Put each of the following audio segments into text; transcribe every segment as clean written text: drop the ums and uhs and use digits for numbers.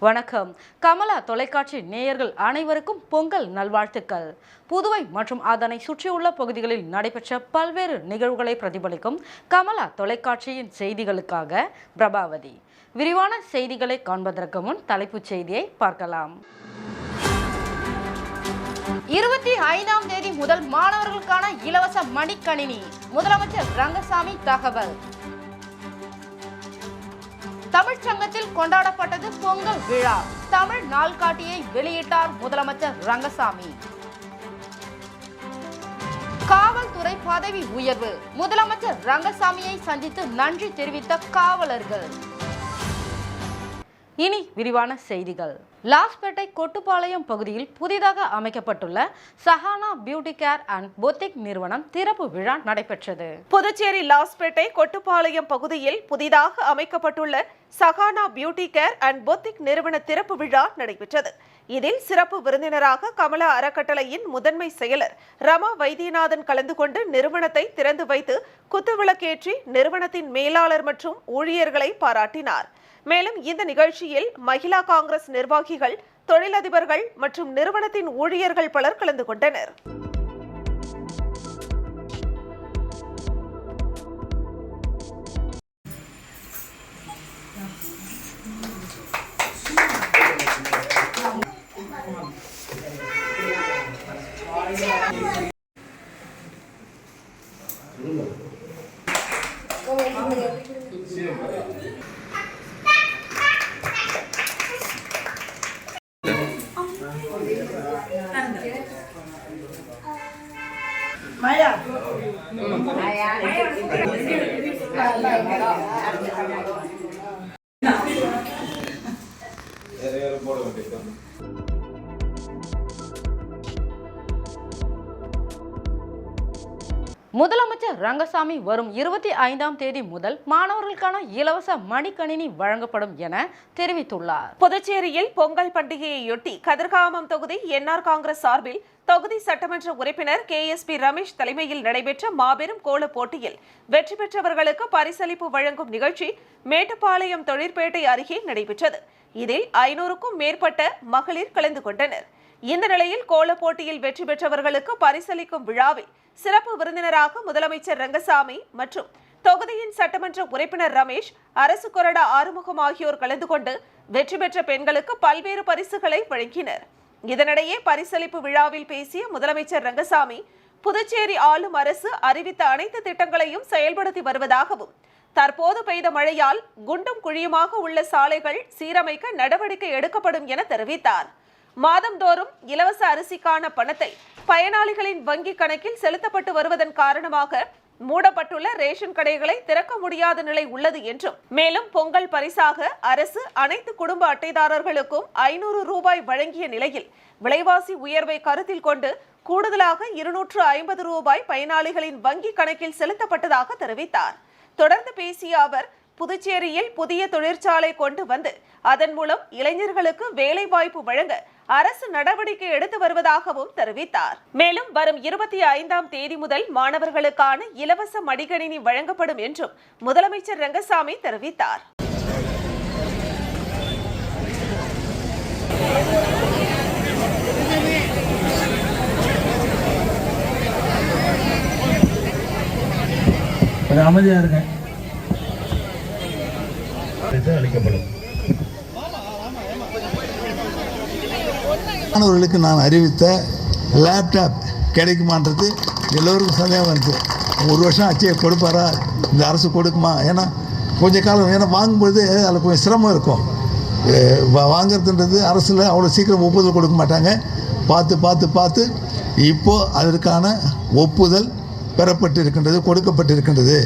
வணக்கம். கமலா தொலைக்காட்சி நேயர்கள் அனைவருக்கும் பொங்கல் நல்வாழ்த்துக்கள். புதுவை மற்றும் அதனை சுற்றியுள்ள பகுதிகளில் நடைபெற்ற பல்வேறு நிகழ்வுகளை பிரதிபலிக்கும் கமலா தொலைக்காட்சியின் செய்திகளுக்காக பிரபாவதி. விரிவான செய்திகளை காண்பதற்கு முன் தலைப்புச் செய்தியை பார்க்கலாம். 25ஆம் தேதி முதல் மாணவர்களுக்கான இலவச மடிக்கணினி, முதலமைச்சர் ரங்கசாமி தகவல். தமிழ்ச்சங்கத்தில் கொண்டாடப்பட்டது பொங்கல் விழா. தமிழ் நாள்காட்டியை வெளியிட்டார் முதலமைச்சர் ரங்கசாமி. காவல்துறை பதவி உயர்வு, முதலமைச்சர் ரங்கசாமியை சந்தித்து நன்றி தெரிவித்த காவலர்கள். இனி விரிவான செய்திகள். லாஸ்பேட்டை கொட்டுப்பாளையம் பகுதியில் புதிதாக அமைக்கப்பட்டுள்ள சஹானா பியூட்டி கேர் அண்ட் பொத்திக் நிறுவனம் திறப்பு விழா நடைபெற்றது. புதுச்சேரி லாஸ்பேட்டை கொட்டுப்பாளையம் பகுதியில் புதிதாக அமைக்கப்பட்டுள்ள சஹானா பியூட்டி கேர் அண்ட் பொத்திக் நிறுவன திறப்பு விழா நடைபெற்றது. இதில் சிறப்பு விருந்தினராக கமலா அறக்கட்டளையின் முதன்மை செயலர் ரமா வைத்தியநாதன் கலந்து கொண்டு நிறுவனத்தை திறந்து வைத்து குத்துவிளக்கேற்றி நிறுவனத்தின் மேலாளர் மற்றும் ஊழியர்களை பாராட்டினார். மேலும் இந்த நிகழ்ச்சியில் மகிழா காங்கிரஸ் நிர்வாகிகள், தொழிலதிபர்கள் மற்றும் நிறுவனத்தின் ஊழியர்கள் பலர் கலந்து கொண்டனர். முதலமைச்சர் ரங்கசாமி வரும் 25ஆம் தேதி முதல் மாணவர்களுக்கான இலவச மடிக்கணினி வழங்கப்படும் என தெரிவித்துள்ளார். புதுச்சேரியில் பொங்கல் பண்டிகையையொட்டி கதிர்காமம் தொகுதி என்ஆர் காங்கிரஸ் சார்பில் தொகுதி சட்டமன்ற உறுப்பினர் KSP ரமேஷ் தலைமையில் நடைபெற்ற மாபெரும் கோல போட்டியில் வெற்றி பெற்றவர்களுக்கு பரிசளிப்பு வழங்கும் நிகழ்ச்சி மேட்டுப்பாளையம் தொழிற்பேட்டை அருகே நடைபெற்றது. இதில் 500க்கும் மேற்பட்ட மகளிர் கலந்து கொண்டனர். இந்த நிலையில் கோல போட்டியில் வெற்றி பெற்றவர்களுக்கு பரிசளிக்கும் விழாவில் சிறப்பு விருந்தினராக முதலமைச்சர் ரங்கசாமி மற்றும் தொகுதியின் சட்டமன்ற உறுப்பினர் ரமேஷ், அரசு கொறடா ஆறுமுகம் ஆகியோர் கலந்து கொண்டு வெற்றி பெற்ற பெண்களுக்கு பல்வேறு பரிசுகளை வழங்கினர். இதனிடையே பரிசளிப்பு விழாவில் பேசிய முதலமைச்சர் ரங்கசாமி, புதுச்சேரி ஆளும் அரசு அறிவித்த அனைத்து திட்டங்களையும் செயல்படுத்தி வருவதாகவும், தற்போது பெய்த மழையால் குண்டும் குழியுமாக உள்ள சாலைகள் சீரமைக்க நடவடிக்கை எடுக்கப்படும் என தெரிவித்தார். மாதந்தோறும் இலவச அரிசிக்கான பணத்தை பயனாளிகளின் வங்கி கணக்கில் செலுத்தப்பட்டு வருவதன் காரணமாக மூடப்பட்டுள்ள ரேஷன் கடைகளை திறக்க முடியாத நிலை உள்ளது என்றும், மேலும் பொங்கல் பரிசாக அரசு அனைத்து குடும்ப அட்டைதாரர்களுக்கும் 500 ரூபாய் வழங்கிய நிலையில் விலைவாசி உயர்வை கருத்தில் கொண்டு கூடுதலாக 250 ரூபாய் பயனாளிகளின் வங்கி கணக்கில் செலுத்தப்பட்டதாக தெரிவித்தார். தொடர்ந்து பேசிய அவர், புதுச்சேரியில் புதிய தொழிற்சாலை கொண்டு வந்து அதன் மூலம் இளைஞர்களுக்கு வேலை வாய்ப்பு வழங்க அரசு நடவடிக்கை எடுத்து வருவதாகவும் தெரிவித்தார். மேலும் வரும் 25ஆம் தேதி முதல் மாணவர்களுக்கான இலவச மடிக்கணினி வழங்கப்படும் என்றும் முதலமைச்சர் ரங்கசாமி தெரிவித்தார். அமைதியா இருங்க. அளிக்கப்படும். மாணவர்களுக்கு நான் அறிவித்த லேப்டாப் கிடைக்குமான்றது எல்லோருக்கும் சந்தேகம் வந்துச்சு. 1 வருஷம் ஆச்சு, கொடுப்பாரா இந்த அரசு கொடுக்குமா? ஏன்னா கொஞ்ச காலம், ஏன்னா வாங்கும்போது அதில் கொஞ்சம் சிரமம் இருக்கும். வாங்கிறதுன்றது அரசில் அவ்வளோ சீக்கிரம் ஒப்புதல் கொடுக்க மாட்டாங்க. பார்த்து இப்போது அதற்கான ஒப்புதல் பெறப்பட்டிருக்கின்றது, கொடுக்கப்பட்டிருக்கின்றது.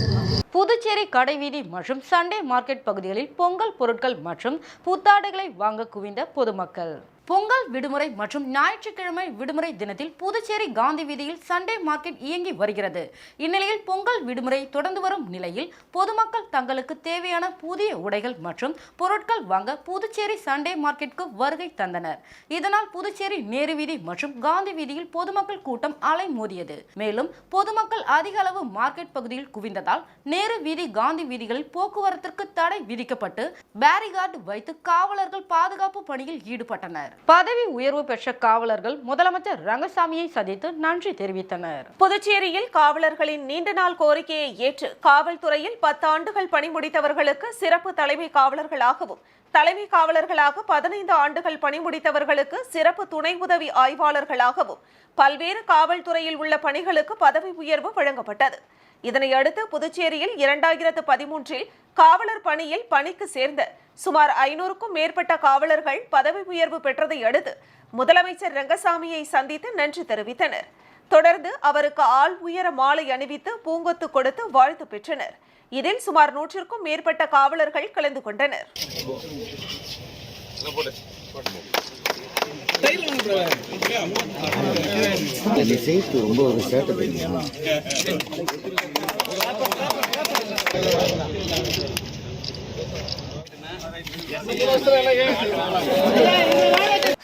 புதுச்சேரி கடைவீதி மற்றும் சண்டே மார்க்கெட் பகுதிகளில் பொங்கல் பொருட்கள் மற்றும் புத்தாடைகளை வாங்க குவிந்த பொதுமக்கள். பொங்கல் விடுமுறை மற்றும் ஞாயிற்றுக்கிழமை விடுமுறை தினத்தில் புதுச்சேரி காந்தி வீதியில் சண்டே மார்க்கெட் இயங்கி வருகிறது. இந்நிலையில் பொங்கல் விடுமுறை தொடர்ந்து வரும் நிலையில் பொதுமக்கள் தங்களுக்கு தேவையான புதிய உடைகள் மற்றும் பொருட்கள் வாங்க புதுச்சேரி சண்டே மார்க்கெட்டுக்கு வருகை தந்தனர். இதனால் புதுச்சேரி நேரு வீதி மற்றும் காந்தி வீதியில் பொதுமக்கள் கூட்டம் அலைமோதியது. மேலும் பொதுமக்கள் அதிக அளவு மார்க்கெட் பகுதியில் குவிந்ததால் நேரு வீதி காந்தி வீதிகளில் போக்குவரத்திற்கு தடை விதிக்கப்பட்டு பேரிகார்டு வைத்து காவலர்கள் பாதுகாப்பு பணியில் ஈடுபட்டனர். பதவி உயர்வு பெற்ற காவலர்கள் முதலமைச்சர் ரங்கசாமியை சந்தித்து நன்றி தெரிவித்தனர். புதுச்சேரியில் காவலர்களின் நீண்ட நாள் கோரிக்கையை ஏற்று காவல்துறையில் 10 ஆண்டுகள் பணி முடித்தவர்களுக்கு சிறப்பு தலைமை காவலர்களாகவும், தலைமை காவலர்களாக 15 ஆண்டுகள் பணி முடித்தவர்களுக்கு சிறப்பு துணை உதவி ஆய்வாளர்களாகவும் பல்வேறு காவல்துறையில் உள்ள பணிகளுக்கு பதவி உயர்வு வழங்கப்பட்டது. இதனையடுத்து புதுச்சேரியில் 2013இல் காவலர் பணியில் பணிக்கு சேர்ந்த சுமார் 500க்கும் மேற்பட்ட காவலர்கள் பதவி உயர்வு பெற்றதை அடுத்து முதலமைச்சர் ரங்கசாமியை சந்தித்து நன்றி தெரிவித்தனர். தொடர்ந்து அவருக்கு ஆள் உயர மாலை அணிவித்து பூங்கொத்து கொடுத்து வாழ்த்து பெற்றனர். இதில் சுமார் 100க்கும் மேற்பட்ட காவலர்கள் கலந்து கொண்டனர்.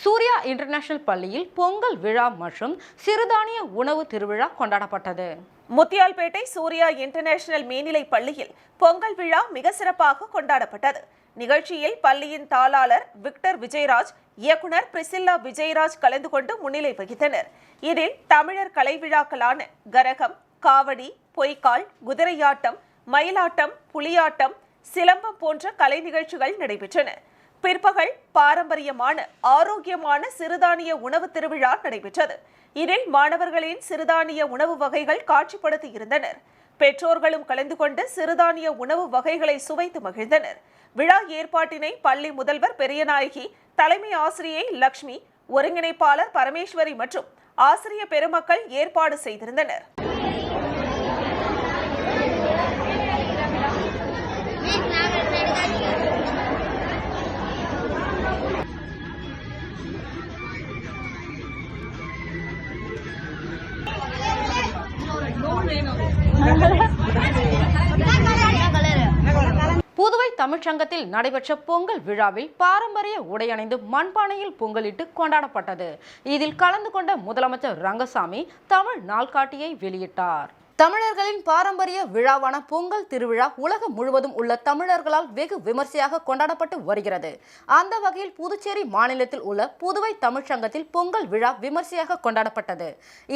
சூர்யா இன்டர்நேஷனல் பள்ளியில் பொங்கல் விழா மற்றும் சிறுதானிய உணவு திருவிழா கொண்டாடப்பட்டது. முத்தியால்பேட்டை சூர்யா இன்டர்நேஷனல் மேல்நிலை பள்ளியில் பொங்கல் விழா மிக சிறப்பாக கொண்டாடப்பட்டது. நிகழ்ச்சியில் பள்ளியின் தாளாளர் விக்டர் விஜயராஜ், இயக்குனர் பிரிசில்லா விஜயராஜ் கலந்து கொண்டு முன்னிலை வகித்தனர். இதில் தமிழர் கலை விழாக்களான கரகம், காவடி, பொய்க்கால், குதிரையாட்டம், மயிலாட்டம், புலியாட்டம், சிலம்பம் போன்ற கலை நிகழ்ச்சிகள் நடைபெற்றன. பிற்பகல் பாரம்பரியமான ஆரோக்கியமான சிறுதானிய உணவு திருவிழா நடைபெற்றது. இதில் மாணவர்களின் சிறுதானிய உணவு வகைகள் காட்சிப்படுத்தி இருந்தனர். பெற்றோர்களும் கலந்து கொண்டு சிறுதானிய உணவு வகைகளை சுவைத்து மகிழ்ந்தனர். விழா ஏற்பாட்டினை பள்ளி முதல்வர் பெரியநாயகி, தலைமை ஆசிரியை லட்சுமி, ஒருங்கிணைப்பாளர் பரமேஸ்வரி மற்றும் ஆசிரிய பெருமக்கள் ஏற்பாடு செய்திருந்தனர். புதுவை தமிழ்ச்சங்கத்தில் நடைபெற்ற பொங்கல் விழாவில் பாரம்பரிய உடையணிந்து மண்பானையில் பொங்கலிட்டு கொண்டாடப்பட்டது. இதில் கலந்து கொண்ட முதலமைச்சர் ரங்கசாமி தமிழ் நாள்காட்டியை வெளியிட்டார். தமிழர்களின் பாரம்பரிய விழாவான பொங்கல் திருவிழா உலகம் முழுவதும் உள்ள தமிழர்களால் வெகு விமர்சையாக கொண்டாடப்பட்டு வருகிறது. அந்த வகையில் புதுச்சேரி மாநிலத்தில் உள்ள புதுவை தமிழ்ச்சங்கத்தில் பொங்கல் விழா விமர்சையாக கொண்டாடப்பட்டது.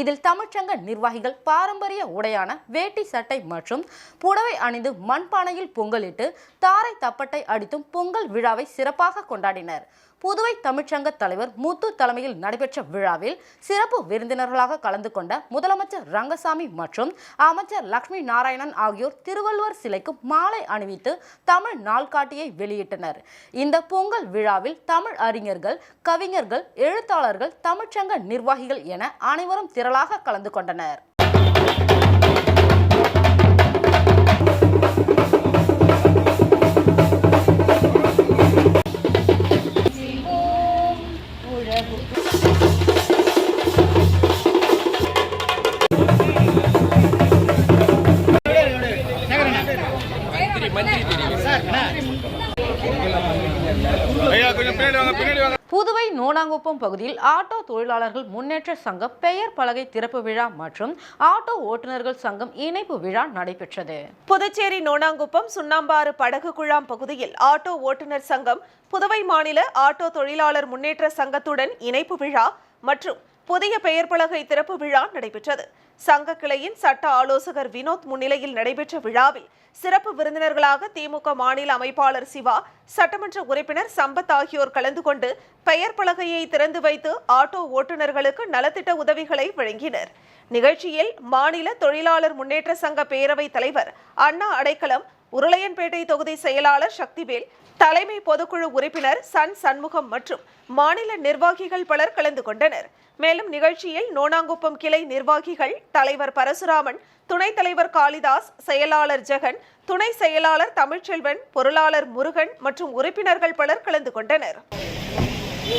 இதில் தமிழ்ச்சங்க நிர்வாகிகள் பாரம்பரிய உடையான வேட்டி சட்டை மற்றும் புடவை அணிந்து மண்பானையில் பொங்கலிட்டு தாரை தப்பட்டை அடித்தும் பொங்கல் விழாவை சிறப்பாக கொண்டாடினர். புதுவை தமிழ்ச்சங்க தலைவர் முத்து தலைமையில் நடைபெற்ற விழாவில் சிறப்பு விருந்தினர்களாக கலந்து கொண்ட முதலமைச்சர் ரங்கசாமி மற்றும் அமைச்சர் லட்சுமி நாராயணன் ஆகியோர் திருவள்ளுவர் சிலைக்கு மாலை அணிவித்து தமிழ் நாள்காட்டியை வெளியிட்டனர். இந்த பொங்கல் விழாவில் தமிழ் அறிஞர்கள், கவிஞர்கள், எழுத்தாளர்கள், தமிழ்ச்சங்க நிர்வாகிகள் என அனைவரும் திரளாக கலந்து கொண்டனர். புதுவை நோனாங்குப்பம் பகுதியில் ஆட்டோ தொழிலாளர்கள் முன்னேற்ற சங்கம் பெயர் பலகை திறப்பு விழா மற்றும் ஆட்டோ ஓட்டுநர்கள் சங்கம் இணைப்பு விழா நடைபெற்றது. புதுச்சேரி நோனாங்குப்பம் சுண்ணாம்பாறு படகு குழாம் பகுதியில் ஆட்டோ ஓட்டுநர் சங்கம், புதுவை மாநில ஆட்டோ தொழிலாளர் முன்னேற்ற சங்கத்துடன் இணைப்பு விழா மற்றும் புதிய பெயர் பலகை திறப்பு விழா நடைபெற்றது. சங்க கிளையின் சட்ட ஆலோசகர் வினோத் முன்னிலையில் நடைபெற்ற விழாவில் சிறப்பு விருந்தினர்களாக திமுக மாநில அமைப்பாளர் சிவா, சட்டமன்ற உறுப்பினர் சம்பத் ஆகியோர் கலந்து கொண்டு பெயர் பலகையை திறந்து வைத்து ஆட்டோ ஓட்டுநர்களுக்கு நலத்திட்ட உதவிகளை வழங்கினர். நிகழ்ச்சியில் மாநில தொழிலாளர் முன்னேற்ற சங்க பேரவைத் தலைவர் அண்ணா அடைக்கலம், உருளையன்பேட்டை தொகுதி செயலாளர் சக்திவேல், தலைமை பொதுக்குழு உறுப்பினர் சண்முகம் மற்றும் மாநில நிர்வாகிகள் பலர் கலந்து கொண்டனர். மேலும் நிகழ்ச்சியில் நோனாங்குப்பம் கிளை நிர்வாகிகள் தலைவர் பரசுராமன், துணைத் தலைவர் காளிதாஸ், செயலாளர் ஜெகன், துணை செயலாளர் தமிழ்ச்செல்வன், பொருளாளர் முருகன் மற்றும் உறுப்பினர்கள் பலர் கலந்து கொண்டனர். நீங்க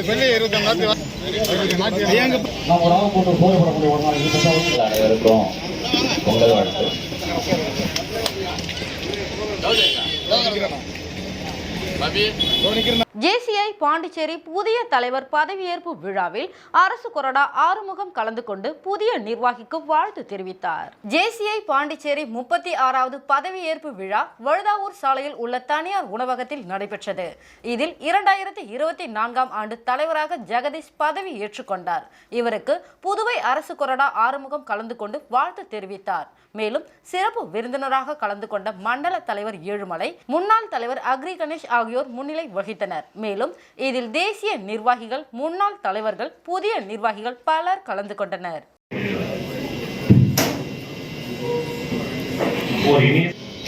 சொல்லி 25 அனைவருக்கும் பொங்கல் வாழ்த்து. ஜேசிஐ பாண்டிச்சேரி புதிய தலைவர் பதவியேற்பு விழாவில் அரசு கொறடா ஆறுமுகம் கலந்து கொண்டு புதிய நிர்வாகிக்கு வாழ்த்து தெரிவித்தார். ஜேசிஐ பாண்டிச்சேரி 36வது பதவியேற்பு விழா வழுதாவூர் சாலையில் உள்ள தனியார் உணவகத்தில் நடைபெற்றது. இதில் 2024ஆம் ஆண்டு தலைவராக ஜெகதீஷ் பதவி ஏற்றுக்கொண்டார். இவருக்கு புதுவை அரசு கொறடா ஆறுமுகம் கலந்து கொண்டு வாழ்த்து தெரிவித்தார். மேலும் சிறப்பு விருந்தினராக கலந்து கொண்ட மண்டல தலைவர் ஏழுமலை, முன்னாள் தலைவர் அக்ரி கணேஷ் ஆகியோர் முன்னிலை வகித்தனர். மேலும் இதில் தேசிய நிர்வாகிகள், முன்னாள் தலைவர்கள், புதிய நிர்வாகிகள் பலர் கலந்து கொண்டனர்.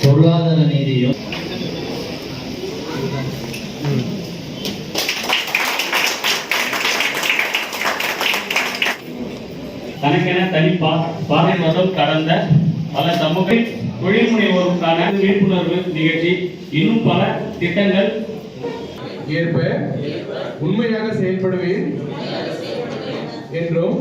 பொருளாதார நீதியும் தனக்கென தனி பாதை மதம் கடந்த பல சமூக தொழில் முனைவோருக்கான விழிப்புணர்வு நிகழ்ச்சி, இன்னும் பல திட்டங்கள் ஏற்ப உண்மையாக செயல்படுவேன் என்றும்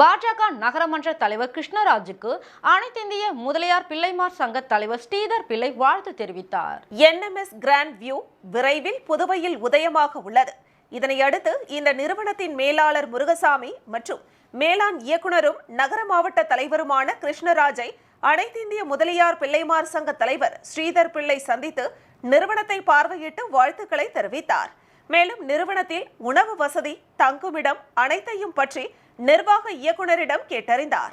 பாஜக நகரமன்ற தலைவர் கிருஷ்ணராஜுக்கு அனைத்திந்திய முதலியார் பிள்ளைமார் சங்க தலைவர் ஸ்ரீதர் பிள்ளை வாழ்த்து தெரிவித்தார். NMS கிராண்ட் வியூ விரைவில் புதுவையில் உதயமாக உள்ளது. இதனையடுத்து இந்த நிறுவனத்தின் மேலாளர் முருகசாமி மற்றும் மேலாண் இயக்குனரும் நகர மாவட்ட தலைவருமான கிருஷ்ணராஜை அனைத்திந்திய முதலியார் பிள்ளைமார் சங்க தலைவர் ஸ்ரீதர் பிள்ளை சந்தித்து நிறுவனத்தை பார்வையிட்டு வாழ்த்துக்களை தெரிவித்தார். மேலும் நிறுவனத்தில் உணவு வசதி, தங்குமிடம் அனைத்தையும் பற்றி நிர்வாக இயக்குனரிடம் கேட்டறிந்தார்.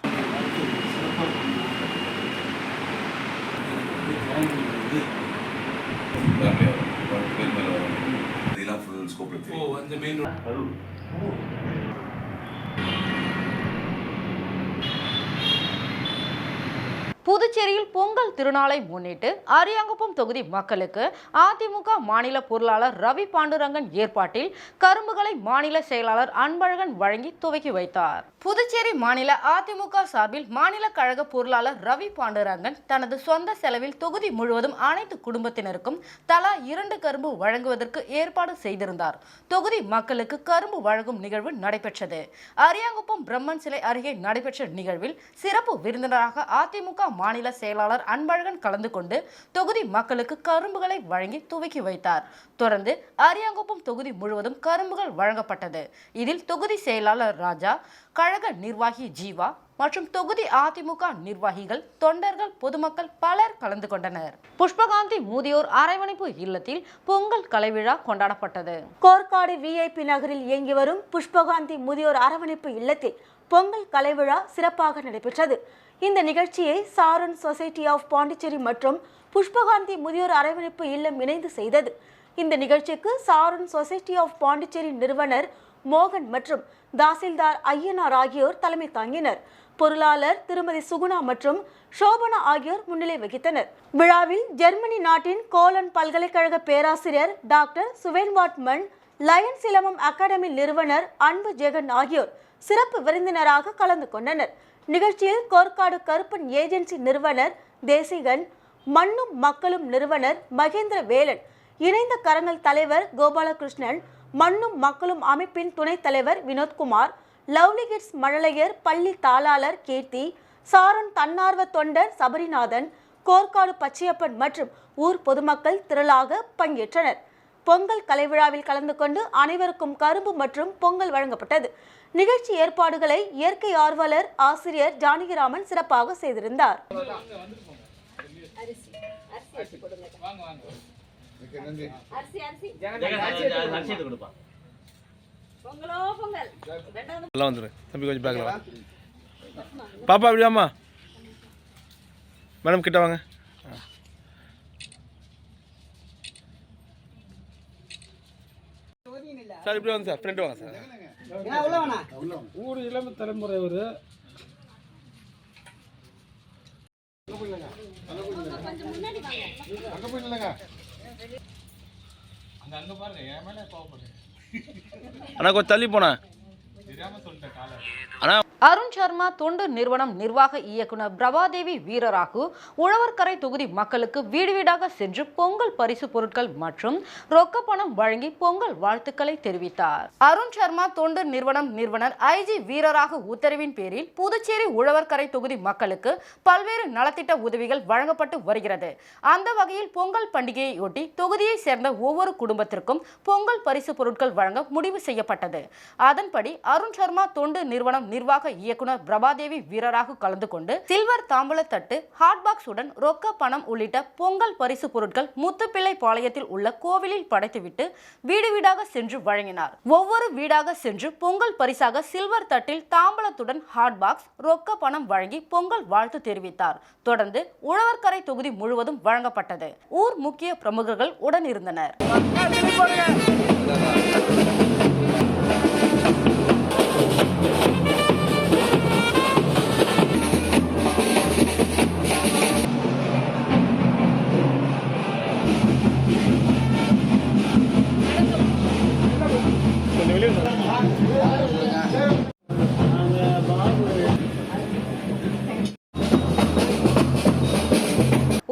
புதுச்சேரியில் பொங்கல் திருநாளை முன்னிட்டு அரியாங்குப்பம் தொகுதி மக்களுக்கு அதிமுக மாநில பொருளாளர் ரவி பாண்டுரங்கன் ஏற்பாட்டில் கரும்புகளை மாநில செயலாளர் அன்பழகன் வழங்கி துவக்கி வைத்தார். புதுச்சேரி மாநில அதிமுக சார்பில் மாநில கழக பொருளாளர் ரவி பாண்டுரங்கன் தனது சொந்த செலவில் தொகுதி முழுவதும் அனைத்து குடும்பத்தினருக்கும் தலா 2 கரும்பு வழங்குவதற்கு ஏற்பாடு செய்திருந்தார். தொகுதி மக்களுக்கு கரும்பு வழங்கும் நிகழ்வு நடைபெற்றது. அரியாங்குப்பம் பிரம்மன் சிலை அருகே நடைபெற்ற நிகழ்வில் சிறப்பு விருந்தினராக அதிமுக மாநில செயலாளர் அன்பழகன் கலந்து கொண்டு தொகுதி மக்களுக்கு கரும்புகளை வழங்கி துவக்கி வைத்தார். தொடர்ந்து அரியாங்குப்பம் தொகுதி முழுவதும் கரும்புகள் வழங்கப்பட்டது. இதில் தொகுதி செயலாளர் ராஜா, கழக நிர்வாகி ஜீவா மற்றும் தொகுதி அதிமுக நிர்வாகிகள், தொண்டர்கள், பொதுமக்கள் பலர் கலந்து கொண்டனர். புஷ்பகாந்தி முதியோர் அரவணைப்பு இல்லத்தில் பொங்கல் கலைவிழா கொண்டாடப்பட்டது. கோர்க்காடு VIP நகரில் இயங்கி வரும் புஷ்பகாந்தி முதியோர் அரவணைப்பு இல்லத்தில் பொங்கல் கலைவிழா சிறப்பாக நடைபெற்றது. இந்த நிகழ்ச்சியை சாரன் சொசைட்டி ஆஃப் பாண்டிச்சேரி மற்றும் புஷ்பகாந்தி முதியோர் அரவணைப்பு இல்லம் இணைந்து செய்தது. இந்த நிகழ்ச்சிக்கு சாரன் சொசைட்டி ஆஃப் பாண்டிச்சேரி நிறுவனர் மோகன் மற்றும் தாசில்தார் ஐயனார் ஆகியோர் தலைமை தாங்கினர். பொருளாளர் திருமதி சுகுணா மற்றும் சோபனா ஆகியோர் முன்னிலை வகித்தனர். விழாவில் ஜெர்மனி நாட்டின் கோலன் பல்கலைக்கழக பேராசிரியர் டாக்டர் சுவேன் வாட்மன், லயன்ஸ் இலமம் அகாடமி நிறுவனர் அன்பு ஜெகன் ஆகியோர் சிறப்பு விருந்தினராக கலந்து கொண்டனர். நிகழ்ச்சியில் கோர்க்காடு கருப்பன் ஏஜென்சி நிறுவனர் தேசிகன், மண்ணும் மக்களும் நிறுவனர் மகேந்திர வேலன், இணைந்த கரங்கள் தலைவர் கோபாலகிருஷ்ணன், மண்ணும் மக்களும் அமைப்பின் துணைத் தலைவர் வினோத்குமார், லவ்லி கிட்ஸ் மழலையர் பள்ளி தாளாளர் கீர்த்தி, சாரன் தன்னார்வ தொண்டர் சபரிநாதன், கோர்க்காடு பச்சையப்பன் மற்றும் ஊர் பொதுமக்கள் திரளாக பங்கேற்றனர். பொங்கல் கலைவிழாவில் கலந்து கொண்டு அனைவருக்கும் கரும்பு மற்றும் பொங்கல் வழங்கப்பட்டது. நிகழ்ச்சி ஏற்பாடுகளை இயற்கை ஆர்வலர் ஆசிரியர் ஜானகிராமன் சிறப்பாக செய்திருந்தார். பாப்பா அப்படியாம்மா மேடம் கிட்ட வாங்க. சார் இப்படி வாங்க சார், ஃப்ரெண்ட் வாங்க சார். ஊர் இளம் தலைமுறை ஒரு அண்ணா கொஞ்சம் தள்ளி போனேன். அருண் சர்மா தொண்டு நிறுவனம் நிர்வாக இயக்குனர் பிரபாதேவி வீரராகு உழவர்கரை தொகுதி மக்களுக்கு வீடு வீடாக சென்று பொங்கல் பரிசு பொருட்கள் மற்றும் ரொக்க பணம் வழங்கி பொங்கல் வாழ்த்துக்களை தெரிவித்தார். அருண் சர்மா தொண்டு நிறுவனம் நிறுவனர் ஐஜி வீரராகு உத்தரவின் பேரில் புதுச்சேரி உழவர்கரை தொகுதி மக்களுக்கு பல்வேறு நலத்திட்ட உதவிகள் வழங்கப்பட்டு வருகிறது. அந்த வகையில் பொங்கல் பண்டிகையையொட்டி தொகுதியை சேர்ந்த ஒவ்வொரு குடும்பத்திற்கும் பொங்கல் பரிசு பொருட்கள் வழங்க முடிவு செய்யப்பட்டது. அதன்படி அருண் சர்மா தொண்டு நிறுவனம் நிர்வாக இயக்குனர் பிரபாதேவி வீரராகு கலந்து கொண்டு சில்வர் தாம்பூல தட்டு, ஹாட் பாக்ஸ் உடன் ரொக்க பணம் உள்ளிட்ட பொங்கல் பரிசு பொருட்கள் முத்துப்பிள்ளை பாளையத்தில் உள்ள கோவிலில் படைத்துவிட்டு வீடு வீடாக சென்று வழங்கினார். ஒவ்வொரு வீடாக சென்று பொங்கல் பரிசாக சில்வர் தட்டில் தாம்பூலத்துடன் ஹாட் பாக்ஸ், ரொக்க பணம் வழங்கி பொங்கல் வாழ்த்து தெரிவித்தார். தொடர்ந்து உழவர்கரை தொகுதி முழுவதும் வழங்கப்பட்டது. ஊர் முக்கிய பிரமுகர்கள் உடன் இருந்தனர்.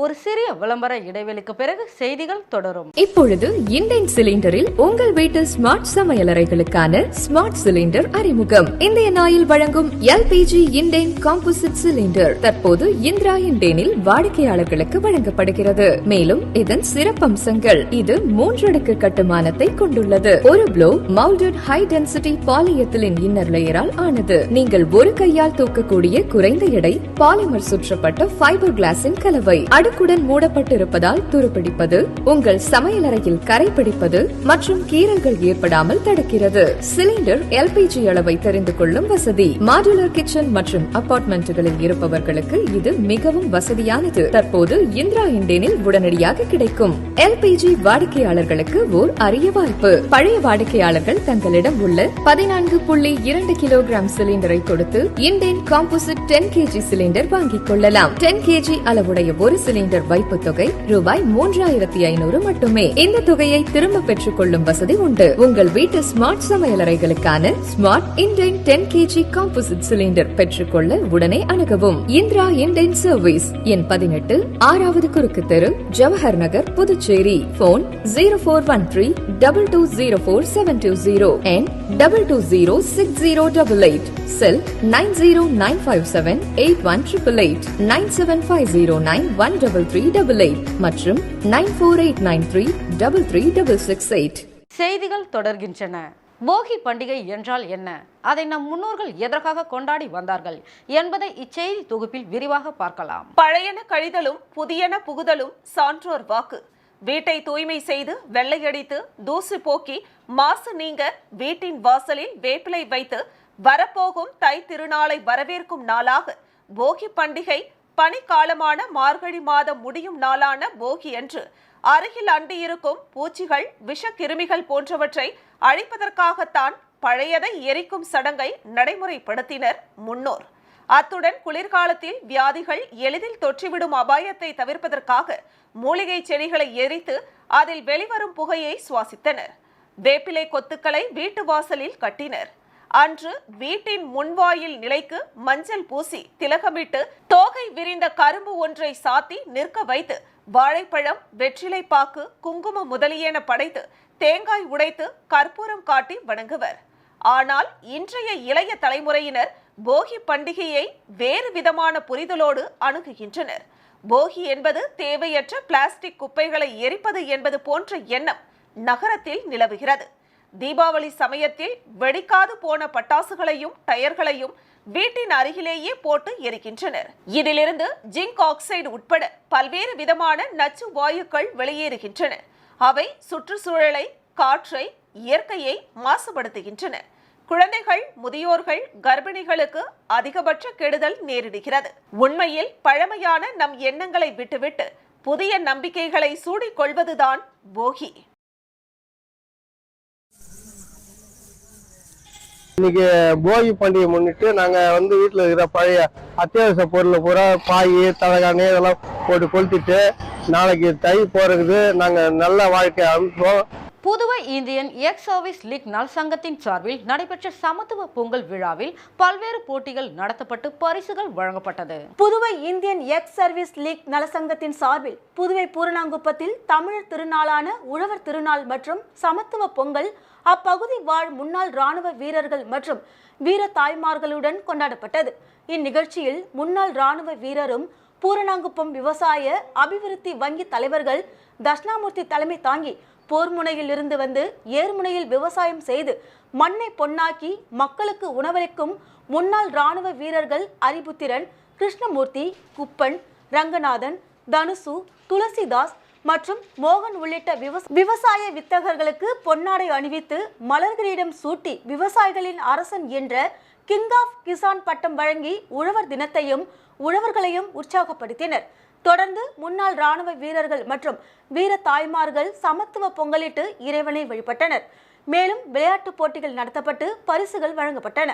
ஒரு சிறிய விளம்பர இடைவெளிக்கு பிறகு செய்திகள் தொடரும். இப்பொழுது இண்டேன் சிலிண்டரில் உங்கள் வீட்டு ஸ்மார்ட் சமையலறைகளுக்கான ஸ்மார்ட் சிலிண்டர் அறிமுகம். இந்தியன் ஆயில் வழங்கும் எல்பிஜி இண்டேன் காம்போசிட் சிலிண்டர் தற்போது இந்திரா இண்டேனில் வாடிக்கையாளர்களுக்கு வழங்கப்படுகிறது. மேலும் இதன் சிறப்பம்சங்கள்: இது 3 அடுக்கு கட்டுமானத்தை கொண்டுள்ளது. ஒரு blow moulded high density polyethylene inner லேயரால் ஆனது. நீங்கள் ஒரு கையால் தூக்கக்கூடிய குறைந்த எடை பாலிமர் சுற்றப்பட்ட ஃபைபர் கிளாஸின் கலவை. அடுக்குடன் மூடப்பட்டிருப்பதால் துருப்பிடிப்பது, உங்கள் சமையலறையில் கரை பிடிப்பது மற்றும் கீறல்கள் ஏற்படாமல் தடுக்கிறது. சிலிண்டர் எல்பிஜி அளவை தெரிந்து கொள்ளும் வசதி. மாடுலர் கிச்சன் மற்றும் அபார்ட்மெண்ட்டுகளில் இருப்பவர்களுக்கு இது மிகவும் வசதியானது. தற்போது இந்திரா இண்டேனில் உடனடியாக கிடைக்கும். எல்பிஜி வாடிக்கையாளர்களுக்கு ஓர் அரிய வாய்ப்பு. பழைய வாடிக்கையாளர்கள் தங்களிடம் உள்ள 14.2 கிலோகிராம் சிலிண்டரை கொடுத்து இண்டேன் காம்போசிட் 10 kg சிலிண்டர் வாங்கிக் கொள்ளலாம். 10 kg அளவுடைய ஒரு சிலிண்டர் வைப்பு தொகை ரூபாய் 3500 மட்டுமே. இந்த தொகையை திரும்ப பெற்றுக் கொள்ளும் வசதி உண்டு. உங்கள் வீட்டு ஸ்மார்ட் சமையலறைகளுக்கான smart Indane 10 kg composite cylinder பெற்றுக்கொள்ள உடனே அணுகவும். இந்திரா இண்டேன் சர்வீஸ், எண் 18, 6வது குறுக்கு தெரு, Jawahar Nagar, Puducherry. Phone 0413-2204-720 and 22060888. Cell 9095781888, 9750913388 மற்றும் 9489333668. செய்திகள் தொடர்கின்றன. போகி பண்டிகை என்றால் என்ன? அதை நம் முன்னோர்கள் எதற்காக கொண்டாடி வந்தார்கள் என்பதை இச்செய்தி தொகுப்பில் விரிவாக பார்க்கலாம். பழையன கழிதலும் புதியன புகுதலும் சான்றோர் வாக்கு. வீட்டை தூய்மை செய்து வெள்ளையடித்து தூசு போக்கி மாசு நீங்க வீட்டின் வாசலில் வேப்பிலை வைத்து வரப்போகும் தை திருநாளை வரவேற்கும் நாளாக போகி பண்டிகை பனிக்காலமான மார்கழி மாதம் முடியும் நாளான போகி அன்று அருகில் அண்டியிருக்கும் பூச்சிகள், விஷக்கிருமிகள் போன்றவற்றை அழிப்பதற்காகத்தான் பழையதை எரிக்கும் சடங்கை நடைமுறைப்படுத்தினர் முன்னோர். அத்துடன் குளிர்காலத்தில் வியாதிகள் எளிதில் தொற்றிவிடும் அபாயத்தை தவிர்ப்பதற்காக மூலிகை செடிகளை எரித்து அதில் வெளிவரும் புகையை சுவாசித்தனர். வேப்பிலை கொத்துக்களை வீட்டு வாசலில் கட்டினர். அன்று வீட்டின் முன்வாயில் நிலைக்கு மஞ்சள் பூசி திலகமிட்டு தோகை விரிந்த கரும்பு ஒன்றை சாத்தி நிற்க வைத்து வாழைப்பழம், வெற்றிலை பாக்கு, குங்குமம் முதலியன படைத்து தேங்காய் உடைத்து கற்பூரம் காட்டி வணங்குவர். ஆனால் இன்றைய இளைய தலைமுறையினர் போகி பண்டிகையை வேறு விதமான புரிதலோடு அணுகுகின்றனர். போகி என்பது தேவையற்ற பிளாஸ்டிக் குப்பைகளை எரிப்பது என்பது போன்ற எண்ணம் நகரத்தில் நிலவுகிறது. தீபாவளி சமயத்தில் வெடிக்காது போன பட்டாசுகளையும் டயர்களையும் வீட்டின் அருகிலேயே போட்டு எரிக்கின்றனர். இதிலிருந்து ஜிங்க் ஆக்சைடு உட்பட பல்வேறு விதமான நச்சு வாயுக்கள் வெளியேறுகின்றன. அவை சுற்றுச்சூழலை, காற்றை, இயற்கையை மாசுபடுத்துகின்றன. குழந்தைகள், முதியோர்கள், கர்ப்பிணிகளுக்கு அதிகபட்ச கெடுதல் நேரிடுகிறது. உண்மையில் பழமையான நம் எண்ணங்களை விட்டுவிட்டு புதிய நம்பிக்கைகளை சூடிக்கொள்வதுதான் போகி. இன்னைக்கு போகி பண்டிகை முன்னிட்டு நாங்க வீட்டுல இருக்கிற பழைய அத்தியாவசிய பொருளை பூரா பாய், தலகாணி இதெல்லாம் போட்டு கொளுத்திட்டு நாளைக்கு தை போறது நாங்க நல்ல வாழ்க்கை அமைப்போம். Puduvai Indian ex service league நல் சங்கத்தின் சார்பில் நடைபெற்ற சமத்துவ பொங்கல் விழாவில் பல்வேறு போட்டிகள் நடத்தப்பட்டு பரிசுகள் வழங்கப்பட்டது. Puduvai Indian ex service league நலசங்கத்தின் சார்பில் புதுவை பூரணாங்குப்பத்தில் தமிழர் திருநாளான உழவர் திருநாள் மற்றும் சமத்துவ பொங்கல் அப்பகுதி வாழ் முன்னாள் ராணுவ வீரர்கள் மற்றும் வீர தாய்மார்களுடன் கொண்டாடப்பட்டது. இந்நிகழ்ச்சியில் முன்னாள் ராணுவ வீரரும் பூரணாங்குப்பம் விவசாய அபிவிருத்தி வங்கி தலைவர்கள் தட்சிணாமூர்த்தி தலைமை தாங்கி போர் முனையில் இருந்து வந்து ஏர்முனையில் விவசாயம் செய்து மண்ணை பொன்னாக்கி மக்களுக்கு உணவளிக்கும் முன்னாள் ராணுவ வீரர்கள் அரிபுத்திரன், கிருஷ்ணமூர்த்தி, குப்பன், ரங்கநாதன், தனுசு, துளசிதாஸ் மற்றும் மோகன் உள்ளிட்ட விவசாய வித்தகர்களுக்கு பொன்னாடை அணிவித்து மலர் கிரீடம் சூட்டி விவசாயிகளின் அரசன் என்ற கிங் ஆஃப் கிசான் பட்டம் வழங்கி உழவர் தினத்தையும் உழவர்களையும் உற்சாகப்படுத்தினர். தொடர்ந்து முன்னாள் ராணுவ வீரர்கள் மற்றும் வீர தாய்மார்கள் சமத்துவ பொங்கலிட்டு இறைவனை வழிபட்டனர். மேலும் விளையாட்டுப் போட்டிகள் நடத்தப்பட்டு பரிசுகள் வழங்கப்பட்டன.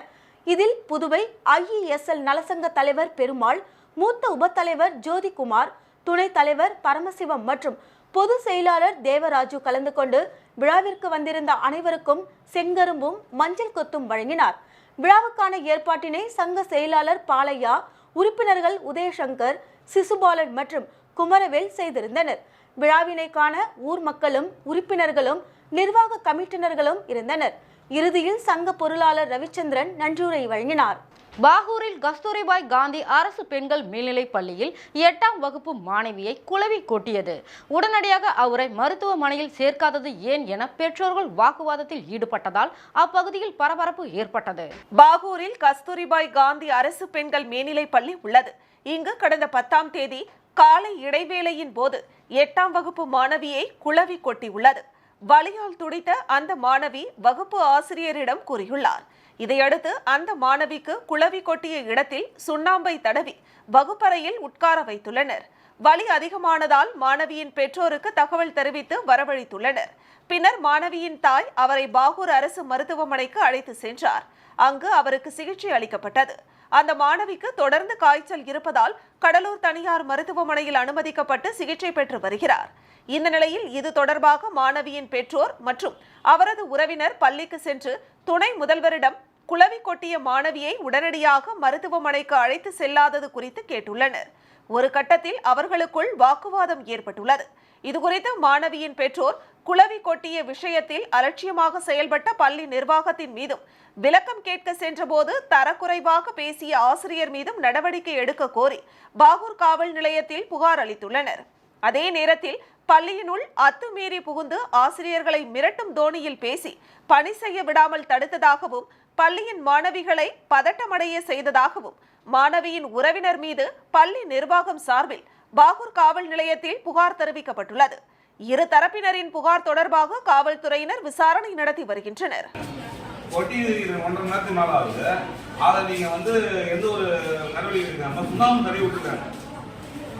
இதில் புதுவை IESL நலசங்க தலைவர் பெருமாள், மூத்த உபத்தலைவர் ஜோதிகுமார், துணைத் தலைவர் பரமசிவம் மற்றும் பொதுச் செயலாளர் தேவராஜு கலந்து கொண்டு விழாவிற்கு வந்திருந்த அனைவருக்கும் செங்கரும்பும் மஞ்சள் கொத்தும் வழங்கினார். விழாவுக்கான ஏற்பாட்டினை சங்க செயலாளர் பாலையா, உறுப்பினர்கள் உதயசங்கர், சிசுபாலன் மற்றும் குமரவேல் செய்திருந்தனர். விழாவினை காண ஊர் மக்களும் உறுப்பினர்களும் நிர்வாக கமிட்டினர்களும் இருந்தனர். இறுதியில் சங்க பொருளாளர் ரவிச்சந்திரன் நன்றியுரை வழங்கினார். பாகூரில் கஸ்தூரிபாய் காந்தி அரசு பெண்கள் மேல்நிலைப் பள்ளியில் 8ஆம் வகுப்பு மாணவியை குளவி கொட்டியது. உடனடியாக அவரை மருத்துவமனையில் சேர்க்காதது ஏன் என பெற்றோர்கள் வாக்குவாதத்தில் ஈடுபட்டதால் அப்பகுதியில் பரபரப்பு ஏற்பட்டது. பாகூரில் கஸ்தூரிபாய் காந்தி அரசு பெண்கள் மேல்நிலைப் பள்ளி உள்ளது. இங்கு கடந்த 10ஆம் தேதி காலை இடைவேளையின் போது 8ஆம் வகுப்பு மாணவியை குளவி கொட்டியுள்ளது. வலியால் துடித்த அந்த மாணவி வகுப்பு ஆசிரியரிடம் கூறியுள்ளார். இதையடுத்து அந்த மாணவிக்கு குளவி கொட்டிய இடத்தில் சுண்ணாம்பை தடவி வகுப்பறையில் உட்கார வைத்துள்ளனர். வலி அதிகமானதால் மாணவியின் பெற்றோருக்கு தகவல் தெரிவித்து வரவழைத்துள்ளனர். பின்னர் மாணவியின் தாய் அவரை பாகூர் அரசு மருத்துவமனைக்கு அழைத்து சென்றார். அங்கு அவருக்கு சிகிச்சை அளிக்கப்பட்டது. அந்த மாணவிக்கு தொடர்ந்து காய்ச்சல் இருப்பதால் கடலூர் தனியார் மருத்துவமனையில் அனுமதிக்கப்பட்டு சிகிச்சை பெற்று வருகிறார். இந்த நிலையில் இது தொடர்பாக மாணவியின் பெற்றோர் மற்றும் அவரது உறவினர் பள்ளிக்கு சென்று துணை முதல்வரிடம் குளவி கொட்டிய மாணவியை உடனடியாக மருத்துவமனைக்கு அழைத்து செல்லாதது குறித்து கேட்டுள்ளனர். ஒரு கட்டத்தில் அவர்களுக்குள் வாக்குவாதம் ஏற்பட்டுள்ளது. இதுகுறித்து மாணவியின் பெற்றோர் குளவி கொட்டிய விஷயத்தில் அலட்சியமாக செயல்பட்ட பள்ளி நிர்வாகத்தின் மீதும் விளக்கம் கேட்க சென்றபோது தரக்குறைவாக பேசிய ஆசிரியர் மீதும் நடவடிக்கை எடுக்க கோரி பாகூர் காவல் நிலையத்தில் புகார் அளித்துள்ளனர். அதே நேரத்தில் பள்ளியினுள் அத்துமீறி புகுந்து ஆசிரியர்களை மிரட்டும் தோணியில் பேசி பணி செய்ய விடாமல் தடுத்ததாகவும் பள்ளியின் மாணவிகளை பதட்டமடைய செய்ததாகவும் மாணவியின் உறவினர் மீது பள்ளி நிர்வாகம் சார்பில் பாகூர் காவல் நிலையத்தில் புகார் தெரிவிக்கப்பட்டுள்ளது. இரு தரப்பினரின் புகார் தொடர்பாக காவல்துறையினர் விசாரணை நடத்தி வருகின்றனர்.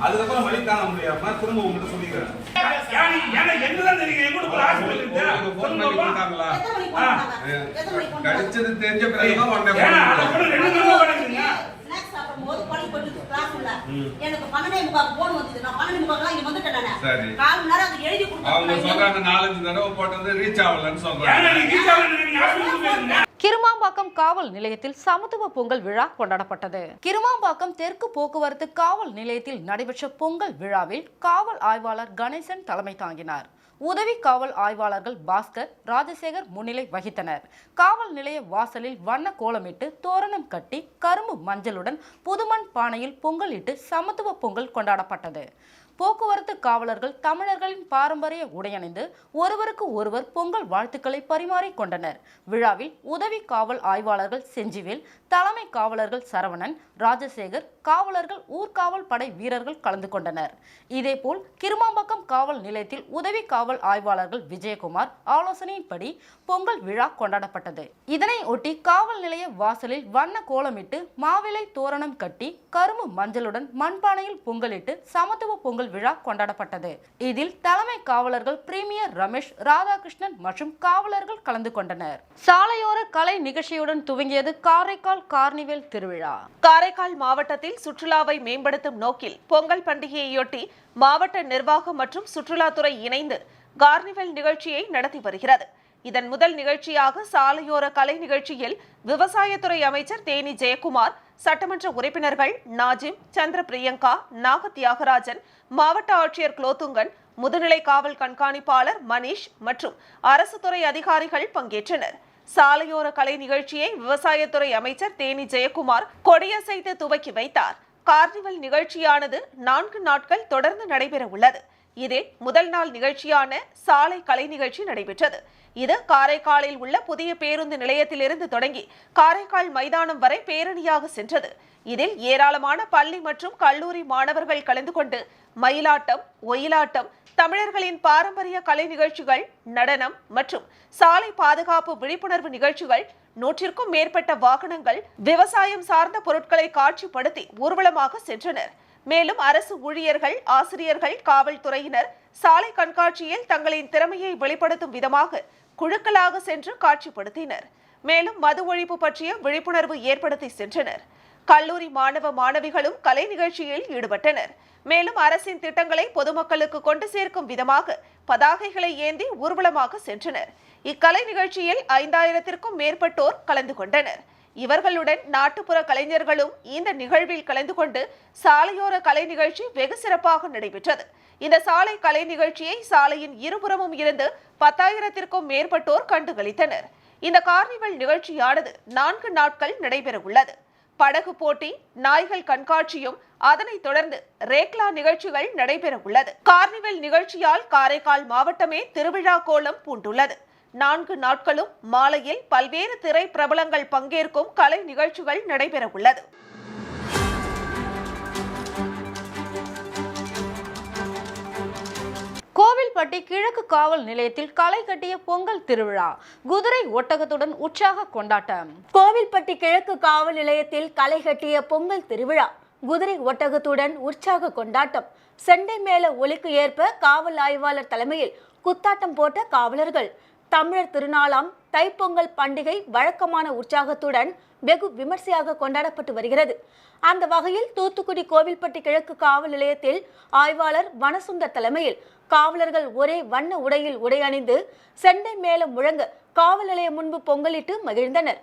அதுக்கப்புறம் வழி காண முடியாம திரும்ப உங்ககிட்ட சொல்லிக்கிறேன். கடிச்சது தெரிஞ்ச அவங்க சொல்றாங்க 4-5 தடவை போட்டது ரீச் ஆகலன்னு சொல்றாங்க. கிருமாம்பாக்கம் காவல் நிலையத்தில் சமத்துவ பொங்கல் விழா கொண்டாடப்பட்டது. கிருமாம்பாக்கம் தெற்கு போக்குவரத்து காவல் நிலையத்தில் நடைபெற்ற பொங்கல் விழாவில் காவல் ஆய்வாளர் கணேசன் தலைமை தாங்கினார். உதவி காவல் ஆய்வாளர்கள் பாஸ்கர், ராஜசேகர் முன்னிலை வகித்தனர். காவல் நிலைய வாசலில் வண்ண கோலமிட்டு தோரணம் கட்டி கரும்பு மஞ்சளுடன் புதுமண் பானையில் பொங்கலிட்டு சமத்துவ பொங்கல் கொண்டாடப்பட்டது. போக்குவரத்து காவலர்கள் தமிழர்களின் பாரம்பரிய உடையணிந்து ஒருவருக்கு ஒருவர் பொங்கல் வாழ்த்துக்களை பரிமாறிக்கொண்டனர். விழாவில் உதவி காவல் ஆய்வாளர்கள் செஞ்சிவேல், தலைமை காவலர்கள் சரவணன், ராஜசேகர், காவலர்கள், ஊர்காவல் படை வீரர்கள் கலந்து கொண்டனர். இதேபோல் கிருமாம்பாக்கம் காவல் நிலையத்தில் உதவி காவல் ஆய்வாளர்கள் விஜயகுமார் ஆலோசனையின்படி பொங்கல் விழா கொண்டாடப்பட்டது. இதனை ஒட்டி காவல் நிலைய வாசலில் வண்ண கோலமிட்டு மாவிலை தோரணம் கட்டி கரும்பு மஞ்சளுடன் மண்பானையில் பொங்கலிட்டு சமத்துவ பொங்கல் விழா கொண்டாடப்பட்டது. இதில் தலைமை காவலர்கள் பிரீமியர் ரமேஷ், ராதாகிருஷ்ணன் மற்றும் காவலர்கள் கலந்து கொண்டனர். சாலையோர கலை நிகழ்ச்சியுடன் துவங்கியது காரைக்கால் கார்னிவல் திருவிழா. காரைக்கால் மாவட்டத்தில் சுற்றுலாவை மேம்படுத்தும் நோக்கில் பொங்கல் பண்டிகையையொட்டி மாவட்ட நிர்வாகம் மற்றும் சுற்றுலாத்துறை இணைந்து கார்னிவல் நிகழ்ச்சியை நடத்தி வருகிறது. இதன் முதல் நிகழ்ச்சியாக சாலையோர கலை நிகழ்ச்சியில் விவசாயத்துறை அமைச்சர் தேனி ஜெயக்குமார், சட்டமன்ற உறுப்பினர்கள் நாஜிம், சந்திர பிரியங்கா, நாக தியாகராஜன், மாவட்ட ஆட்சியர் குலோத்துங்கன், முதுநிலை காவல் கண்காணிப்பாளர் மணிஷ் மற்றும் அரசு துறை அதிகாரிகள் பங்கேற்றனர். சாலையோர கலை நிகழ்ச்சியை விவசாயத்துறை அமைச்சர் தேனி ஜெயக்குமார் கொடியசைத்து துவக்கி வைத்தார். கார்னிவல் நிகழ்ச்சியானது 4 நாட்கள் தொடர்ந்து நடைபெற உள்ளது. இதில் முதல் நாள் நிகழ்ச்சியான சாலை கலை நிகழ்ச்சி நடைபெற்றது. இது காரைக்காலில் உள்ள புதிய பேருந்து நிலையத்திலிருந்து தொடங்கி காரைக்கால் மைதானம் வரை பேரணியாக சென்றது. இதில் ஏராளமான பள்ளி மற்றும் கல்லூரி மாணவர்கள் கலந்து கொண்டு மயிலாட்டம், ஒயிலாட்டம், தமிழர்களின் பாரம்பரிய கலை நிகழ்ச்சிகள், நடனம் மற்றும் சாலை பாதுகாப்பு விழிப்புணர்வு நிகழ்ச்சிகள், 100க்கும் மேற்பட்ட வாகனங்கள், விவசாயம் சார்ந்த பொருட்களை காட்சிப்படுத்தி ஊர்வலமாக சென்றனர். மேலும் அரசு ஊழியர்கள், ஆசிரியர்கள், காவல்துறையினர் சாலை கண்காட்சியில் தங்களின் திறமையை வெளிப்படுத்தும் விதமாக குழுக்களாக சென்று காட்சிப்படுத்தினர். மேலும் மது ஒழிப்பு பற்றிய விழிப்புணர்வு ஏற்படுத்தி சென்றனர். கல்லூரி மாணவ மாணவிகளும் கலை நிகழ்ச்சியில் ஈடுபட்டனர். மேலும் அரசின் திட்டங்களை பொதுமக்களுக்கு கொண்டு சேர்க்கும் விதமாக பதாகைகளை ஏந்தி ஊர்வலமாக சென்றனர். இக்கலை நிகழ்ச்சியில் 5000த்திற்கும் மேற்பட்டோர் கலந்து கொண்டனர். இவர்களுடன் நாட்டுப்புற கலைஞர்களும் இந்த நிகழ்வில் கலந்து கொண்டு சாலையோர கலை நிகழ்ச்சி வெகு சிறப்பாக நடைபெற்றது. இந்த சாலை கலை நிகழ்ச்சியை சாலையின் இருபுறமும் இருந்து 10,000த்திற்கும் மேற்பட்டோர் கண்டுகளித்தனர். இந்த கார்னிவல் நிகழ்ச்சியானது 4 நாட்கள் நடைபெற உள்ளது. படகு போட்டி, நாய்கள் கண்காட்சியும் அதனைத் தொடர்ந்து ரேக்லா நிகழ்ச்சிகள் நடைபெற உள்ளது. கார்னிவல் நிகழ்ச்சியால் காரைக்கால் மாவட்டமே திருவிழா கோலம் பூண்டுள்ளது. 4 நாட்களும் மாலையில் பல்வேறு திரை பிரபலங்கள் பங்கேற்கும் கலை நிகழ்ச்சிகள் நடைபெற உள்ளது. கோவில்பட்டி கிழக்கு காவல் நிலையத்தில் களை கட்டிய பொங்கல் திருவிழா, குதிரை ஒட்டகத்துடன் உற்சாக கொண்டாட்டம். கோவில்பட்டி கிழக்கு காவல் நிலையத்தில் களை கட்டிய பொங்கல் திருவிழா, குதிரை ஒட்டகத்துடன் உற்சாக கொண்டாட்டம். செண்டை மேல ஒலிக்கு ஏற்ப காவல் ஆய்வாளர் தலைமையில் குத்தாட்டம் போட்ட காவலர்கள். தமிழர் திருநாளாம் தைப்பொங்கல் பண்டிகை வழக்கமான உற்சாகத்துடன் வெகு விமர்சையாக கொண்டாடப்பட்டு வருகிறது. அந்த வகையில் தூத்துக்குடி கோவில்பட்டி கிழக்கு காவல் நிலையத்தில் ஆய்வாளர் வனசுந்தர் தலைமையில் காவலர்கள் ஒரே வண்ண உடையில் உடையணிந்து செண்டை மேளம் முழங்க காவல் நிலையம் முன்பு பொங்கலிட்டு மகிழ்ந்தனர்.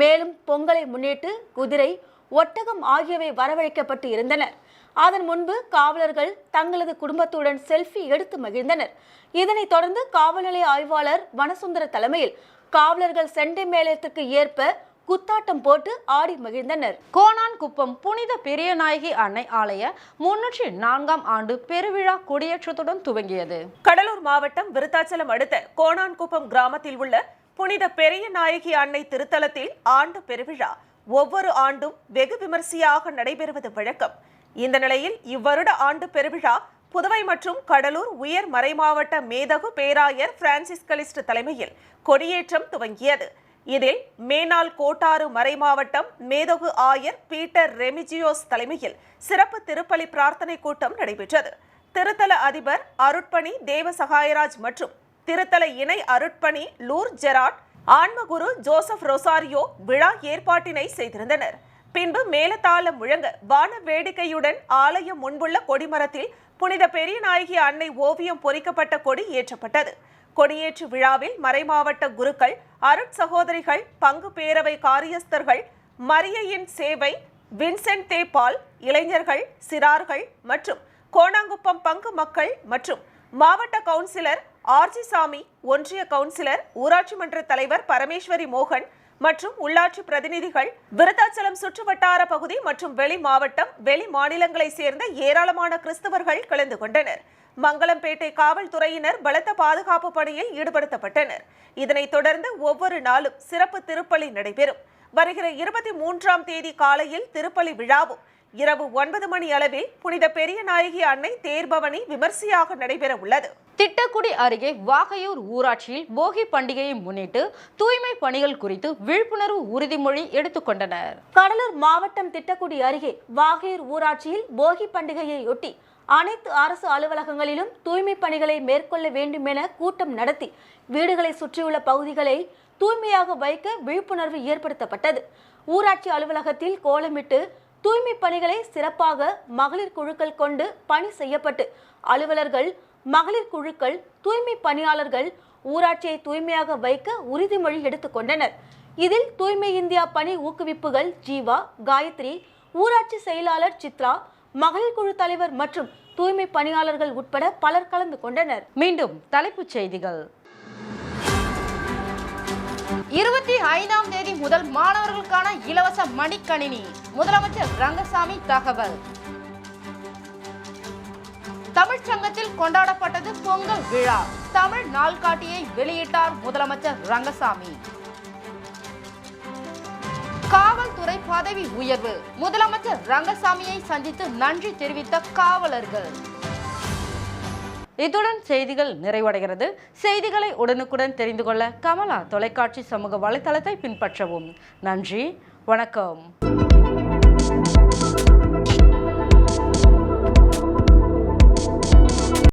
மேலும் பொங்கலை முன்னிட்டு குதிரை, ஒட்டகம் ஆகியவை வரவழைக்கப்பட்டு இருந்தனர். அதன் முன்பு காவலர்கள் தங்களது குடும்பத்துடன் செல்ஃபி எடுத்து மகிழ்ந்தனர். இதனைத் தொடர்ந்து காவல் நிலைய ஆய்வாளர் வனசுந்தர தலைமையில் காவலர்கள் செண்டை மேளத்திற்கு ஏற்ப குத்தாட்டம் போட்டு ஆடி மகிழ்ந்தனர். கோணான்குப்பம் புனித பெரியநாயகி அன்னை ஆலய 304ஆம் ஆண்டு பெருவிழா கொடியேற்றத்துடன் துவங்கியது. கடலூர் மாவட்டம் விருத்தாச்சலம் அடுத்த கோணான்குப்பம் கிராமத்தில் உள்ள புனித பெரியநாயகி அன்னை திருத்தலத்தில் ஆண்டு பெருவிழா ஒவ்வொரு ஆண்டும் வெகு விமர்சையாக நடைபெறுவது வழக்கம். இந்த நிலையில் இவ்வருட ஆண்டு பெருவிழா புதுவை மற்றும் கடலூர் உயர் மறைமாவட்ட மேதகு பேராயர் பிரான்சிஸ் கலிஸ்ட் தலைமையில் கொடியேற்றம் துவங்கியது. இதில் மேனாள் கோட்டாறு மறைமாவட்டம் மேதகு ஆயர் பீட்டர் ரெமிஜியோஸ் தலைமையில் சிறப்பு திருப்பலி பிரார்த்தனை கூட்டம் நடைபெற்றது. திருத்தல அதிபர் அருட்பணி தேவ சகாயராஜ் மற்றும் திருத்தல இணை அருட்பணி லூர் ஜெராட், ஆன்மகுரு ஜோசப் ரொசாரியோ விழா ஏற்பாட்டினை செய்திருந்தனர். பின்பு மேலதாளம் முழங்க வான வேடிக்கையுடன் ஆலயம் முன்புள்ள கொடிமரத்தில் புனித பெரியநாயகி அன்னை ஓவியம் பொறிக்கப்பட்ட கொடி ஏற்றப்பட்டது. கொடியேற்று விழாவில் மறைமாவட்ட குருக்கள், அருட் சகோதரிகள், பங்கு பேரவை காரியஸ்தர்கள், மரியையின் சேவை, வின்சென்ட் தே பால், இளைஞர்கள், சிறார்கள் மற்றும் கோணாங்குப்பம் பங்கு மக்கள் மற்றும் மாவட்ட கவுன்சிலர் ஆர்ஜி சாமி, ஒன்றிய கவுன்சிலர், ஊராட்சி மன்ற தலைவர் பரமேஸ்வரி மோகன் மற்றும் உள்ளாட்சி பிரதிநிதிகள், விருத்தாச்சலம் சுற்றுவட்டார பகுதி மற்றும் வெளி மாவட்டம், வெளி மாநிலங்களை சேர்ந்த ஏராளமான கிறிஸ்தவர்கள் கலந்து கொண்டனர். மங்களம்பேட்டை காவல்துறையினர் பலத்த பாதுகாப்பு பணியில் ஈடுபடுத்தப்பட்டனர். இதனைத் தொடர்ந்து ஒவ்வொரு நாளும் சிறப்பு திருப்பலி நடைபெறும். வருகிற 23ஆம் தேதி காலையில் திருப்பலி விழாவும், இரவு 9 மணி அளவில் புனித பெரியநாயகி அன்னை தேர்பவனி விமர்சையாக நடைபெற உள்ளது. திட்டக்குடி அருகே வாகையூர் ஊராட்சியில் போகி பண்டிகையை முன்னிட்டு தூய்மை பணிகள் குறித்து விழிப்புணர்வு உறுதிமொழி எடுத்துக்கொண்டனர். கடலூர் மாவட்டம் திட்டக்குடி அருகே வாகையூர் ஊராட்சியில் போகி பண்டிகையையொட்டி அனைத்து அரசு அலுவலகங்களிலும் தூய்மை பணிகளை மேற்கொள்ள வேண்டும் என கூட்டம் நடத்தி வீடுகளை சுற்றியுள்ள பகுதிகளை தூய்மையாக வைக்க விழிப்புணர்வு ஏற்படுத்தப்பட்டது. ஊராட்சி அலுவலகத்தில் கோலமிட்டு தூய்மை பணிகளை சிறப்பாக மகளிர் குழுக்கள் கொண்டு பணி செய்யப்பட்டு அலுவலர்கள் மகளிர் குழுக்கள், தூய்மை பணியாளர்கள் ஊராட்சியை தூய்மையாக வைக்க உறுதிமொழி எடுத்துக் கொண்டனர். இதில் தூய்மை இந்தியா பணி ஊக்குவிப்புகள் ஜீவா, காயத்ரி, ஊராட்சி செயலாளர் சித்ரா, மகளிர் குழு தலைவர் மற்றும் தூய்மை பணியாளர்கள் உட்பட பலர் கலந்து கொண்டனர். மீண்டும் தலைப்புச் செய்திகள். 25ஆம் தேதி முதல் மாணவர்களுக்கான இலவச மடிக்கணினி, முதலமைச்சர் ரங்கசாமி தகவல். தமிழ்ச்சங்கத்தில் கொண்டாடப்பட்டது பொங்கல் விழா, தமிழ் நாள்காட்டியை வெளியிட்டார் முதலமைச்சர் ரங்கசாமி. காவல்துறை பதவி உயர்வு, முதலமைச்சர் ரங்கசாமியை சந்தித்து நன்றி தெரிவித்த காவலர்கள். இத்துடன் செய்திகள் நிறைவடைகிறது. செய்திகளை உடனுக்குடன் தெரிந்து கொள்ள கமலா தொலைக்காட்சி சமூக வலைதளத்தை பின்பற்றவும். நன்றி, வணக்கம்.